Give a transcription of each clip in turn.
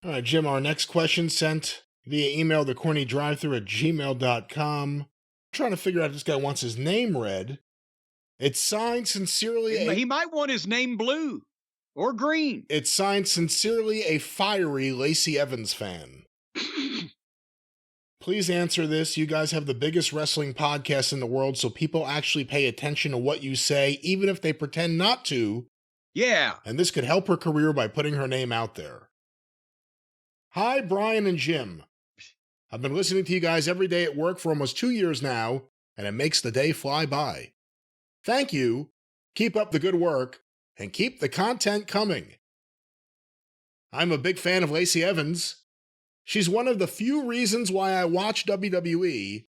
All right, Jim, our next question sent via email to CornyDriveThru@gmail.com. I'm trying to figure out if this guy wants his name read. It's signed sincerely. He might want his name blue or green. It's signed sincerely a fiery Lacey Evans fan. Please answer this. You guys have the biggest wrestling podcast in the world, so people actually pay attention to what you say, even if they pretend not to. Yeah. And this could help her career by putting her name out there. Hi, Brian and Jim. I've been listening to you guys every day at work for almost 2 years now, and it makes the day fly by. Thank you. Keep up the good work, and keep the content coming. I'm a big fan of Lacey Evans. She's one of the few reasons why I watch WWE,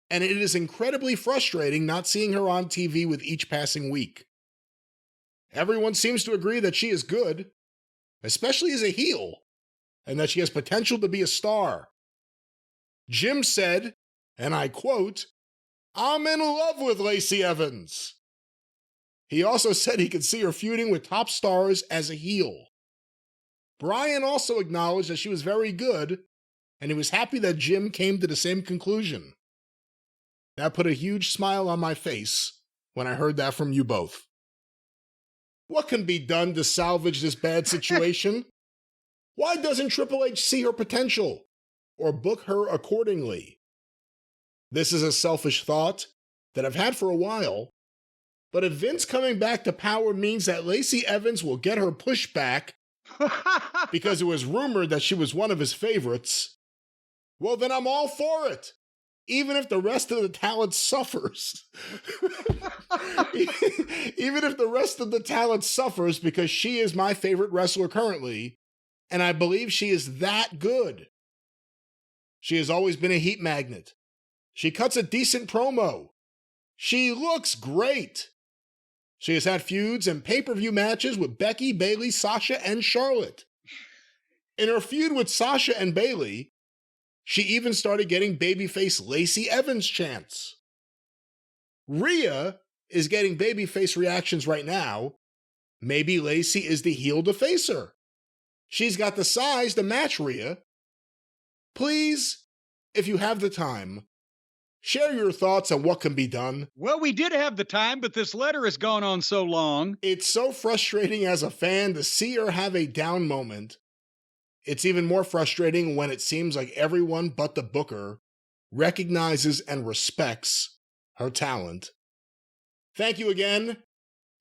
and it is incredibly frustrating not seeing her on TV with each passing week. Everyone seems to agree that she is good, especially as a heel, and that she has potential to be a star. Jim said, and I quote, "I'm in love with Lacey Evans." He also said he could see her feuding with top stars as a heel. Brian also acknowledged that she was very good, and he was happy that Jim came to the same conclusion. That put a huge smile on my face when I heard that from you both. What can be done to salvage this bad situation? Why doesn't Triple H see her potential or book her accordingly? This is a selfish thought that I've had for a while, but if Vince coming back to power means that Lacey Evans will get her pushback because it was rumored that she was one of his favorites, well, then I'm all for it, even if the rest of the talent suffers. Even if the rest of the talent suffers, because she is my favorite wrestler currently, and I believe she is that good. She has always been a heat magnet. She cuts a decent promo. She looks great. She has had feuds and pay-per-view matches with Becky, Bayley, Sasha, and Charlotte. In her feud with Sasha and Bayley, she even started getting babyface Lacey Evans chants. Rhea is getting babyface reactions right now. Maybe Lacey is the heel to face her. She's got the size to match Rhea. Please, if you have the time, share your thoughts on what can be done. Well, we did have the time, but this letter has gone on so long. It's so frustrating as a fan to see her have a down moment. It's even more frustrating when it seems like everyone but the booker recognizes and respects her talent. Thank you again,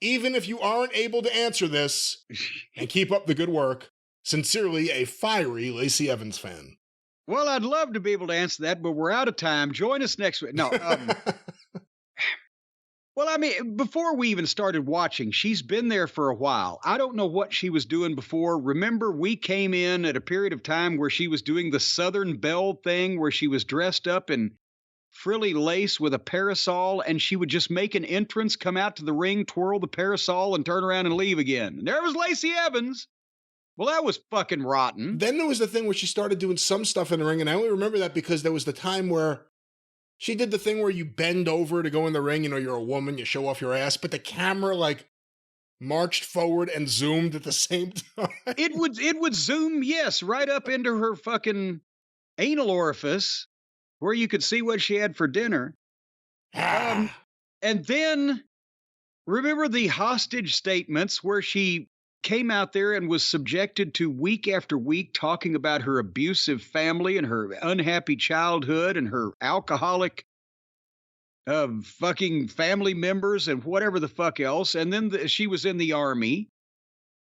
even if you aren't able to answer this, and keep up the good work. Sincerely, a fiery Lacey Evans fan. Well, I'd love to be able to answer that, but we're out of time. Join us next week. No, well, I mean, before we even started watching, she's been there for a while. I don't know what she was doing before. Remember, we came in at a period of time where she was doing the Southern Belle thing, where she was dressed up in frilly lace with a parasol, and she would just make an entrance, come out to the ring, twirl the parasol, and turn around and leave again. And there was Lacey Evans. Well, that was fucking rotten. Then there was the thing where she started doing some stuff in the ring, and I only remember that because there was the time where she did the thing where you bend over to go in the ring, you know, you're a woman, you show off your ass, but the camera, like, marched forward and zoomed at the same time. It would zoom, yes, right up into her fucking anal orifice, where you could see what she had for dinner. And then, remember the hostage statements where she came out there and was subjected to week after week talking about her abusive family and her unhappy childhood and her alcoholic fucking family members and whatever the fuck else. And then she was in the army,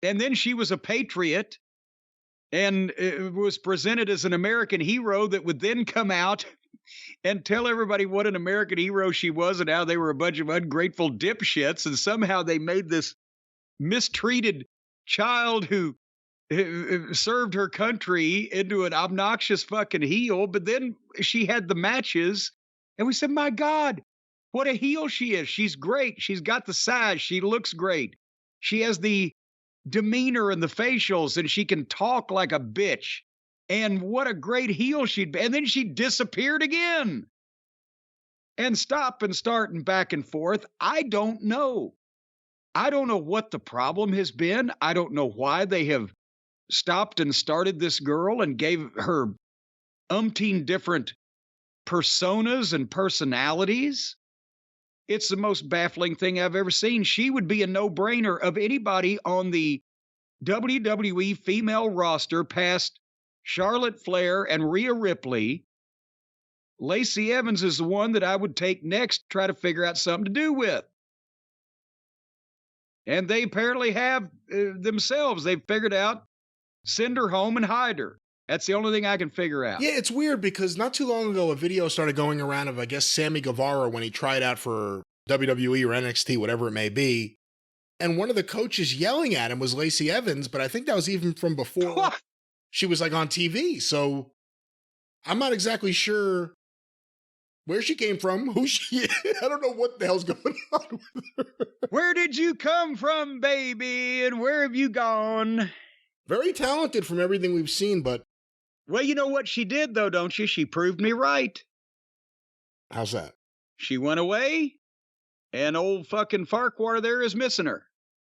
and then she was a patriot and was presented as an American hero that would then come out and tell everybody what an American hero she was and how they were a bunch of ungrateful dipshits. And somehow they made this mistreated child who served her country into an obnoxious fucking heel. But then she had the matches, and we said, my God, what a heel she is. She's great. She's got the size. She looks great. She has the demeanor and the facials, and she can talk like a bitch. And what a great heel she'd be. And then she disappeared again. And stop and start and back and forth. I don't know. I don't know what the problem has been. I don't know why they have stopped and started this girl and gave her umpteen different personas and personalities. It's the most baffling thing I've ever seen. She would be a no-brainer of anybody on the WWE female roster past Charlotte Flair and Rhea Ripley. Lacey Evans is the one that I would take next, try to figure out something to do with. And they apparently have themselves. They've figured out, send her home and hide her. That's the only thing I can figure out. Yeah, it's weird because not too long ago, a video started going around of, I guess, Sammy Guevara when he tried out for WWE or NXT, whatever it may be. And one of the coaches yelling at him was Lacey Evans, but I think that was even from before she was like on TV. So I'm not exactly sure where she came from, who she is. I don't know what the hell's going on with her. Where did you come from, baby? And where have you gone? Very talented from everything we've seen, but... Well, you know what she did, though, don't you? She proved me right. How's that? She went away, and old fucking Farquhar there is missing her.